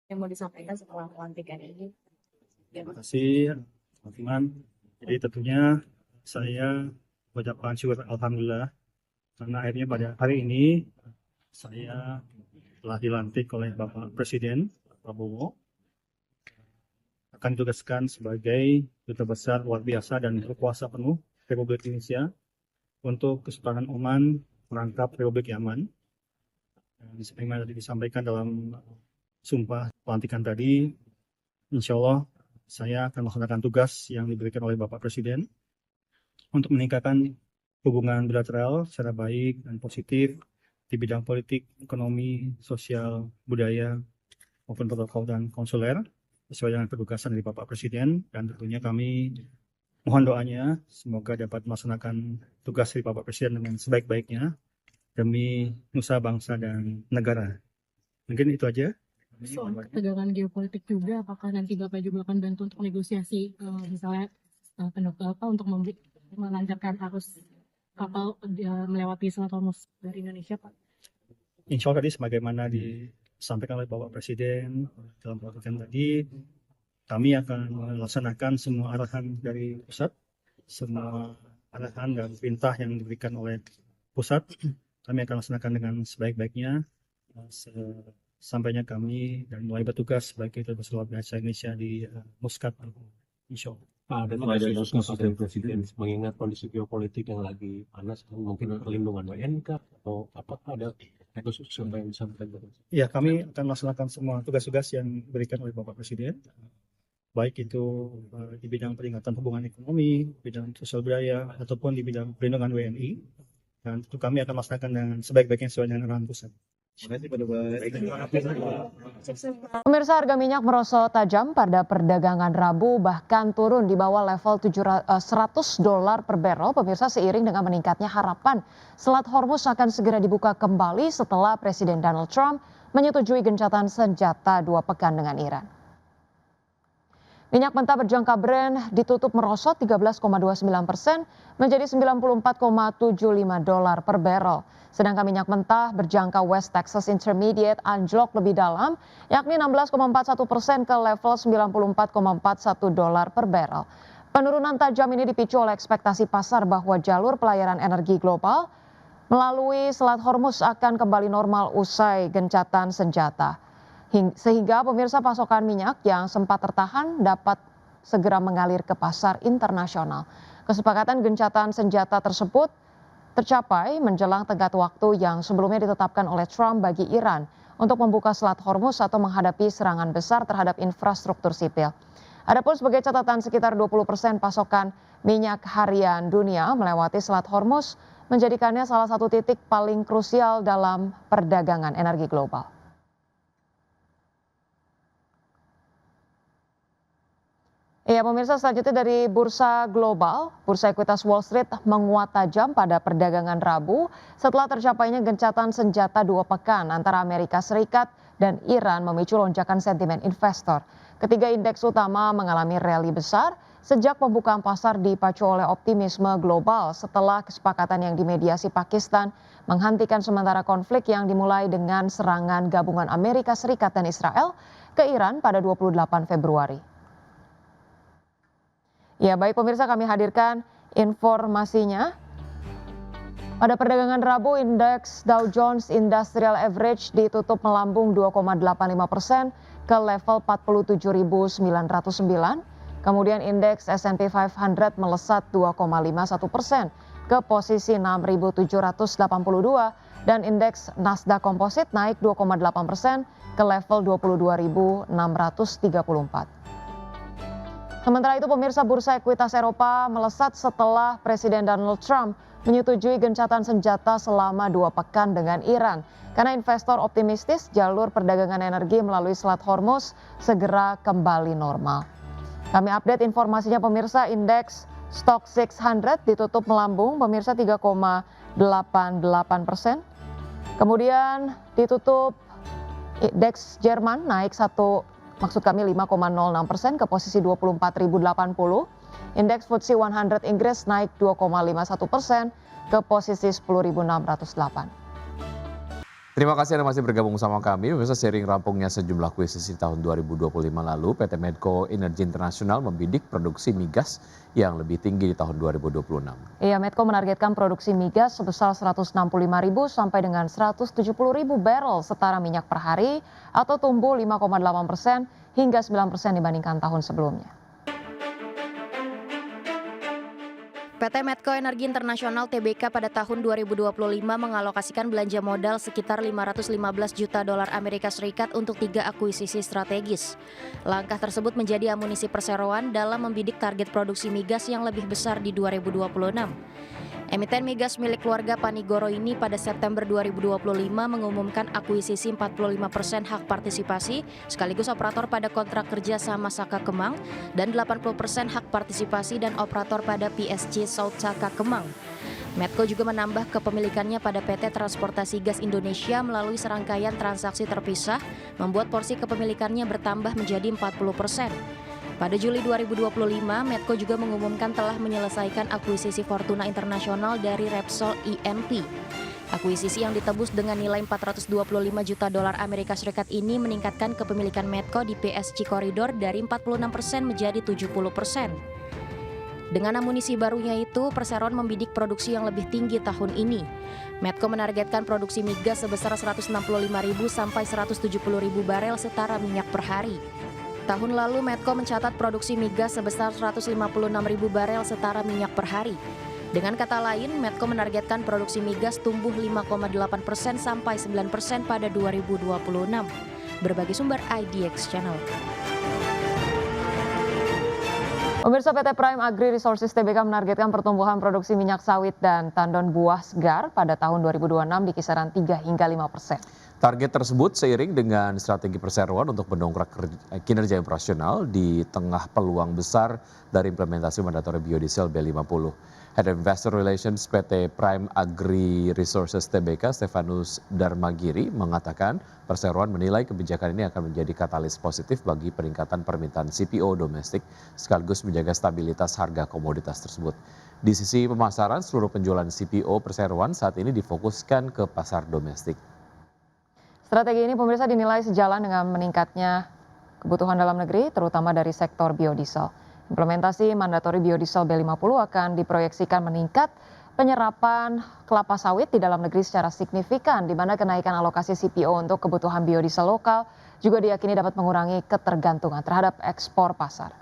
yang mau disampaikan setelah pelantikan ini? Terima kasih, teman-teman. Jadi tentunya saya mengucapkan syukur alhamdulillah karena akhirnya pada hari ini saya telah dilantik oleh Bapak Presiden Prabowo, akan ditugaskan sebagai Duta Besar luar biasa dan berkuasa penuh Republik Indonesia untuk Kesultanan Oman merangkap Republik Yaman. Sebagaimana tadi disampaikan dalam sumpah pelantikan tadi, insya Allah saya akan melaksanakan tugas yang diberikan oleh Bapak Presiden untuk meningkatkan hubungan bilateral secara baik dan positif di bidang politik, ekonomi, sosial, budaya, maupun protokol dan konsuler sesuai dengan penugasan dari Bapak Presiden. Dan tentunya kami mohon doanya semoga dapat melaksanakan tugas dari Bapak Presiden dengan sebaik-baiknya demi nusa, bangsa, dan negara. Mungkin itu aja. Soal ketegangan geopolitik juga, apakah nanti Bapak juga akan bantu untuk negosiasi, misalnya untuk melancarkan arus kapal melewati Selat Hormuz dari Indonesia, Pak? Insya Allah tadi sebagaimana disampaikan oleh Bapak Presiden dalam pelantikan tadi, kami akan melaksanakan semua arahan dari pusat, semua arahan dan perintah yang diberikan oleh pusat, kami akan laksanakan dengan sebaik-baiknya sampainya kami dan mulai bertugas sebagai Duta Besar luar biasa Indonesia di Muscat, insya Allah. Ada diskusi dari Presiden mengingat kondisi geopolitik yang lagi panas, mungkin perlindungan WNK atau apakah ada khusus yang disampaikan? Ya, kami akan melaksanakan semua tugas-tugas yang diberikan oleh Bapak Presiden, baik itu di bidang peningkatan hubungan ekonomi, bidang sosial budaya, ataupun di bidang perlindungan WNI. Dan itu kami akan melaksanakan dengan sebaik-baiknya sesuai dengan arahan pusat. Pemirsa, harga minyak merosot tajam pada perdagangan Rabu, bahkan turun di bawah level $100 per barrel. Pemirsa, seiring dengan meningkatnya harapan Selat Hormuz akan segera dibuka kembali setelah Presiden Donald Trump menyetujui gencatan senjata 2 pekan dengan Iran. Minyak mentah berjangka Brent ditutup merosot 13,29% menjadi $94,75 per barrel. Sedangkan minyak mentah berjangka West Texas Intermediate anjlok lebih dalam, yakni 16,41% ke level $94,41 per barrel. Penurunan tajam ini dipicu oleh ekspektasi pasar bahwa jalur pelayaran energi global melalui Selat Hormuz akan kembali normal usai gencatan senjata. Sehingga pemirsa, pasokan minyak yang sempat tertahan dapat segera mengalir ke pasar internasional. Kesepakatan gencatan senjata tersebut tercapai menjelang tenggat waktu yang sebelumnya ditetapkan oleh Trump bagi Iran untuk membuka Selat Hormuz atau menghadapi serangan besar terhadap infrastruktur sipil. Adapun sebagai catatan, sekitar 20% pasokan minyak harian dunia melewati Selat Hormuz, menjadikannya salah satu titik paling krusial dalam perdagangan energi global. Ya, pemirsa, selanjutnya dari bursa global, bursa ekuitas Wall Street menguat tajam pada perdagangan Rabu setelah tercapainya gencatan senjata 2 pekan antara Amerika Serikat dan Iran memicu lonjakan sentimen investor. Ketiga indeks utama mengalami rally besar sejak pembukaan pasar dipacu oleh optimisme global setelah kesepakatan yang dimediasi Pakistan menghentikan sementara konflik yang dimulai dengan serangan gabungan Amerika Serikat dan Israel ke Iran pada 28 Februari. Ya, baik pemirsa, kami hadirkan informasinya. Pada perdagangan Rabu, indeks Dow Jones Industrial Average ditutup melambung 2,85% ke level 47.909. Kemudian indeks S&P 500 melesat 2,51% ke posisi 6.782 dan indeks Nasdaq Composite naik 2,8% ke level 22.634. Sementara itu pemirsa, bursa ekuitas Eropa melesat setelah Presiden Donald Trump menyetujui gencatan senjata selama 2 pekan dengan Iran. Karena investor optimistis jalur perdagangan energi melalui Selat Hormuz segera kembali normal. Kami update informasinya pemirsa, indeks Stock 600 ditutup melambung pemirsa 3,88%. Kemudian ditutup indeks Jerman naik 5,06% ke posisi 24.080. Indeks FTSE 100 Inggris naik 2,51% ke posisi 10.608. Terima kasih Anda masih bergabung sama kami. Pemirsa, seiring rampungnya sejumlah akuisisi tahun 2025 lalu, PT Medco Energi Internasional membidik produksi migas yang lebih tinggi di tahun 2026. Iya, Medco menargetkan produksi migas sebesar 165.000 sampai dengan 170.000 barrel setara minyak per hari atau tumbuh 5,8% hingga 9% dibandingkan tahun sebelumnya. PT Medco Energi Internasional (TBK) pada tahun 2025 mengalokasikan belanja modal sekitar 515 juta dolar Amerika Serikat untuk 3 akuisisi strategis. Langkah tersebut menjadi amunisi perseroan dalam membidik target produksi migas yang lebih besar di 2026. Emiten migas milik keluarga Panigoro ini pada September 2025 mengumumkan akuisisi 45% hak partisipasi sekaligus operator pada kontrak kerja sama Saka Kemang dan 80% hak partisipasi dan operator pada PSG South Saka Kemang. Medco juga menambah kepemilikannya pada PT Transportasi Gas Indonesia melalui serangkaian transaksi terpisah, membuat porsi kepemilikannya bertambah menjadi 40%. Pada Juli 2025, Medco juga mengumumkan telah menyelesaikan akuisisi Fortuna Internasional dari Repsol E&P. Akuisisi yang ditebus dengan nilai 425 juta dolar Amerika Serikat ini meningkatkan kepemilikan Medco di PSG Corridor dari 46% menjadi 70%. Dengan amunisi barunya itu, perseroan membidik produksi yang lebih tinggi tahun ini. Medco menargetkan produksi migas sebesar 165.000 sampai 170.000 barel setara minyak per hari. Tahun lalu Medco mencatat produksi migas sebesar 156.000 barel setara minyak per hari. Dengan kata lain, Medco menargetkan produksi migas tumbuh 5,8% sampai 9% pada 2026. Berbagi sumber IDX Channel. Pemirsa, PT Prime Agri Resources Tbk menargetkan pertumbuhan produksi minyak sawit dan tandon buah segar pada tahun 2026 di kisaran 3 hingga 5%. Target tersebut seiring dengan strategi perseroan untuk mendongkrak kinerja operasional di tengah peluang besar dari implementasi mandatori biodiesel B50. Head Investor Relations PT Prime Agri Resources Tbk Stefanus Darmagiri mengatakan perseroan menilai kebijakan ini akan menjadi katalis positif bagi peningkatan permintaan CPO domestik sekaligus menjaga stabilitas harga komoditas tersebut. Di sisi pemasaran, seluruh penjualan CPO perseroan saat ini difokuskan ke pasar domestik. Strategi ini pemirsa dinilai sejalan dengan meningkatnya kebutuhan dalam negeri, terutama dari sektor biodiesel. Implementasi mandatori biodiesel B50 akan diproyeksikan meningkat penyerapan kelapa sawit di dalam negeri secara signifikan, di mana kenaikan alokasi CPO untuk kebutuhan biodiesel lokal juga diyakini dapat mengurangi ketergantungan terhadap ekspor pasar.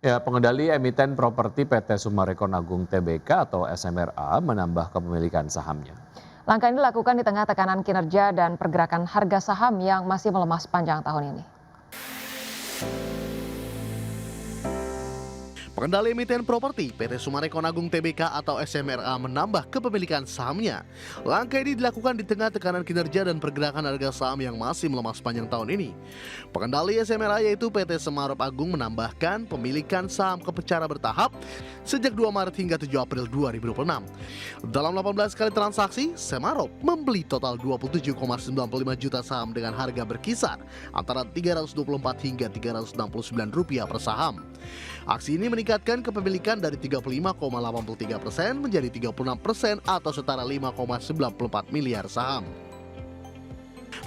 Ya, pengendali emiten properti PT Summarecon Agung Tbk atau SMRA menambah kepemilikan sahamnya. Langkah ini dilakukan di tengah tekanan kinerja dan pergerakan harga saham yang masih melemah sepanjang tahun ini. Pengendali emiten properti PT Summarecon Agung Tbk atau SMRA menambah kepemilikan sahamnya. Langkah ini dilakukan di tengah tekanan kinerja dan pergerakan harga saham yang masih melemah sepanjang tahun ini. Pengendali SMRA yaitu PT Semarop Agung menambahkan pemilikan saham secara bertahap sejak 2 Maret hingga 7 April 2026. Dalam 18 kali transaksi, Semarop membeli total 27,95 juta saham dengan harga berkisar antara Rp324 hingga Rp369 per saham. Aksi ini meningkatkan kepemilikan dari 35,83% menjadi 36% atau setara 5,94 miliar saham.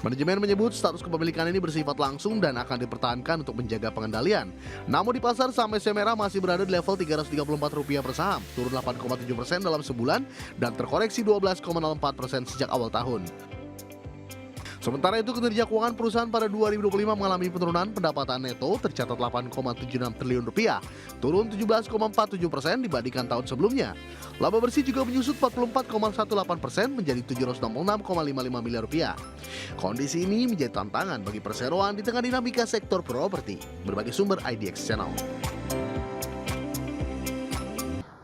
Manajemen menyebut status kepemilikan ini bersifat langsung dan akan dipertahankan untuk menjaga pengendalian. Namun di pasar saham SMRA masih berada di level Rp334 per saham, turun 8,7% dalam sebulan dan terkoreksi 12,04% sejak awal tahun. Sementara itu, kinerja keuangan perusahaan pada 2025 mengalami penurunan. Pendapatan neto tercatat Rp8,76 triliun, turun 17,47% dibandingkan tahun sebelumnya. Laba bersih juga menyusut 44,18% menjadi Rp766,55 miliar. Kondisi ini menjadi tantangan bagi perseroan di tengah dinamika sektor properti. Berbagai sumber IDX Channel.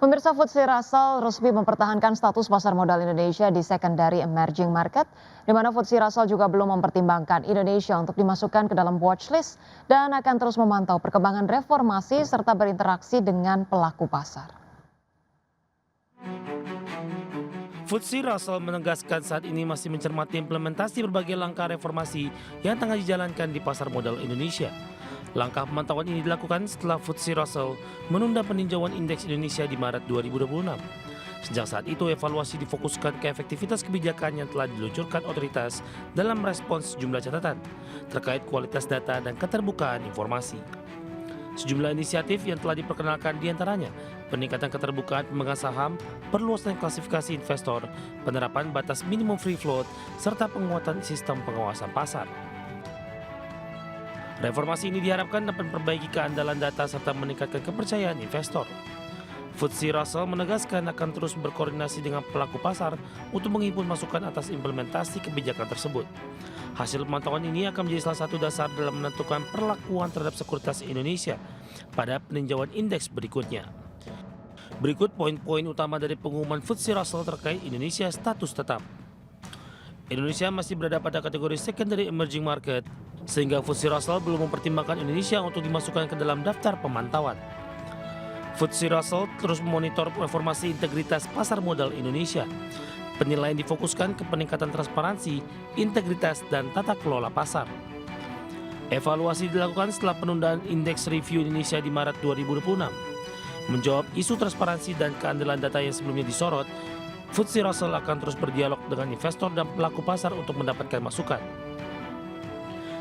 Pemirsa, FTSE Russell resmi mempertahankan status pasar modal Indonesia di secondary emerging market, di mana FTSE Russell juga belum mempertimbangkan Indonesia untuk dimasukkan ke dalam watchlist dan akan terus memantau perkembangan reformasi serta berinteraksi dengan pelaku pasar. FTSE Russell menegaskan saat ini masih mencermati implementasi berbagai langkah reformasi yang tengah dijalankan di pasar modal Indonesia. Langkah pemantauan ini dilakukan setelah FTSE Russell menunda peninjauan indeks Indonesia di Maret 2026. Sejak saat itu, evaluasi difokuskan ke efektivitas kebijakan yang telah diluncurkan otoritas dalam respons sejumlah catatan terkait kualitas data dan keterbukaan informasi. Sejumlah inisiatif yang telah diperkenalkan diantaranya peningkatan keterbukaan pemegang saham, perluasan klasifikasi investor, penerapan batas minimum free float, serta penguatan sistem pengawasan pasar. Reformasi ini diharapkan dapat memperbaiki keandalan data serta meningkatkan kepercayaan investor. FTSE Russell menegaskan akan terus berkoordinasi dengan pelaku pasar untuk menghimpun masukan atas implementasi kebijakan tersebut. Hasil pemantauan ini akan menjadi salah satu dasar dalam menentukan perlakuan terhadap sekuritas Indonesia pada peninjauan indeks berikutnya. Berikut poin-poin utama dari pengumuman FTSE Russell terkait Indonesia status tetap. Indonesia masih berada pada kategori secondary emerging market, sehingga FTSE Russell belum mempertimbangkan Indonesia untuk dimasukkan ke dalam daftar pemantauan. FTSE Russell terus memonitor reformasi integritas pasar modal Indonesia. Penilaian difokuskan ke peningkatan transparansi, integritas, dan tata kelola pasar. Evaluasi dilakukan setelah penundaan indeks review Indonesia di Maret 2026. Menjawab isu transparansi dan keandalan data yang sebelumnya disorot, FTSE Russell akan terus berdialog dengan investor dan pelaku pasar untuk mendapatkan masukan.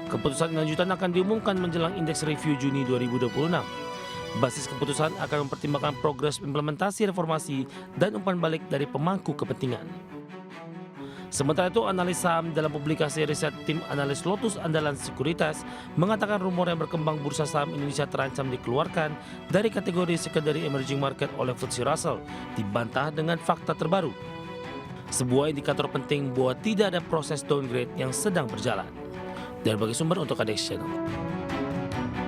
Keputusan lanjutan akan diumumkan menjelang indeks review Juni 2026. Basis keputusan akan mempertimbangkan progres implementasi reformasi dan umpan balik dari pemangku kepentingan. Sementara itu, analis saham dalam publikasi riset tim analis Lotus Andalan Sekuritas mengatakan rumor yang berkembang bursa saham Indonesia terancam dikeluarkan dari kategori secondary emerging market oleh FTSE Russell dibantah dengan fakta terbaru. Sebuah indikator penting bahwa tidak ada proses downgrade yang sedang berjalan. Dari berbagai sumber untuk ADX Channel.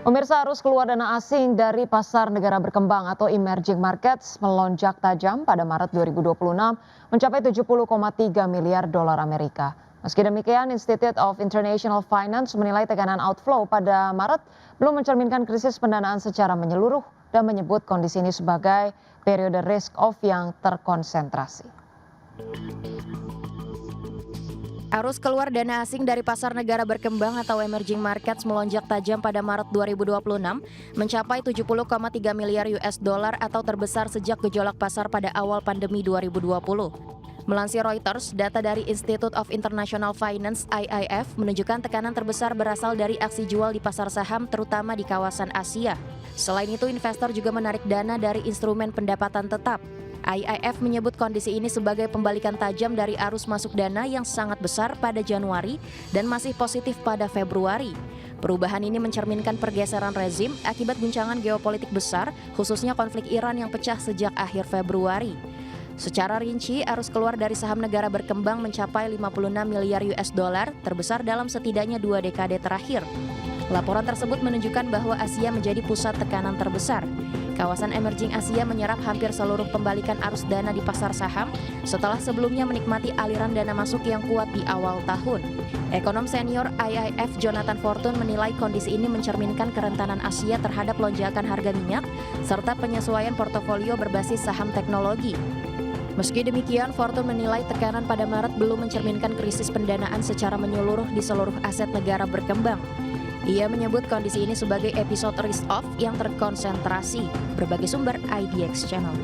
Pemirsa, arus keluar dana asing dari pasar negara berkembang atau emerging markets melonjak tajam pada Maret 2026 mencapai 70,3 miliar dolar Amerika. Meski demikian, Institute of International Finance menilai tekanan outflow pada Maret belum mencerminkan krisis pendanaan secara menyeluruh dan menyebut kondisi ini sebagai periode risk off yang terkonsentrasi. Arus keluar dana asing dari pasar negara berkembang atau emerging markets melonjak tajam pada Maret 2026 mencapai 70,3 miliar US dollar atau terbesar sejak gejolak pasar pada awal pandemi 2020. Melansir Reuters, data dari Institute of International Finance (IIF) menunjukkan tekanan terbesar berasal dari aksi jual di pasar saham terutama di kawasan Asia. Selain itu, investor juga menarik dana dari instrumen pendapatan tetap. IIF menyebut kondisi ini sebagai pembalikan tajam dari arus masuk dana yang sangat besar pada Januari dan masih positif pada Februari. Perubahan ini mencerminkan pergeseran rezim akibat guncangan geopolitik besar, khususnya konflik Iran yang pecah sejak akhir Februari. Secara rinci, arus keluar dari saham negara berkembang mencapai 56 miliar US dollar, terbesar dalam setidaknya 2 dekade terakhir. Laporan tersebut menunjukkan bahwa Asia menjadi pusat tekanan terbesar. Kawasan emerging Asia menyerap hampir seluruh pembalikan arus dana di pasar saham setelah sebelumnya menikmati aliran dana masuk yang kuat di awal tahun. Ekonom senior IIF Jonathan Fortune menilai kondisi ini mencerminkan kerentanan Asia terhadap lonjakan harga minyak serta penyesuaian portofolio berbasis saham teknologi. Meski demikian, Fortune menilai tekanan pada Maret belum mencerminkan krisis pendanaan secara menyeluruh di seluruh aset negara berkembang. Ia menyebut kondisi ini sebagai episode risk off yang terkonsentrasi. Berbagai sumber IDX Channel.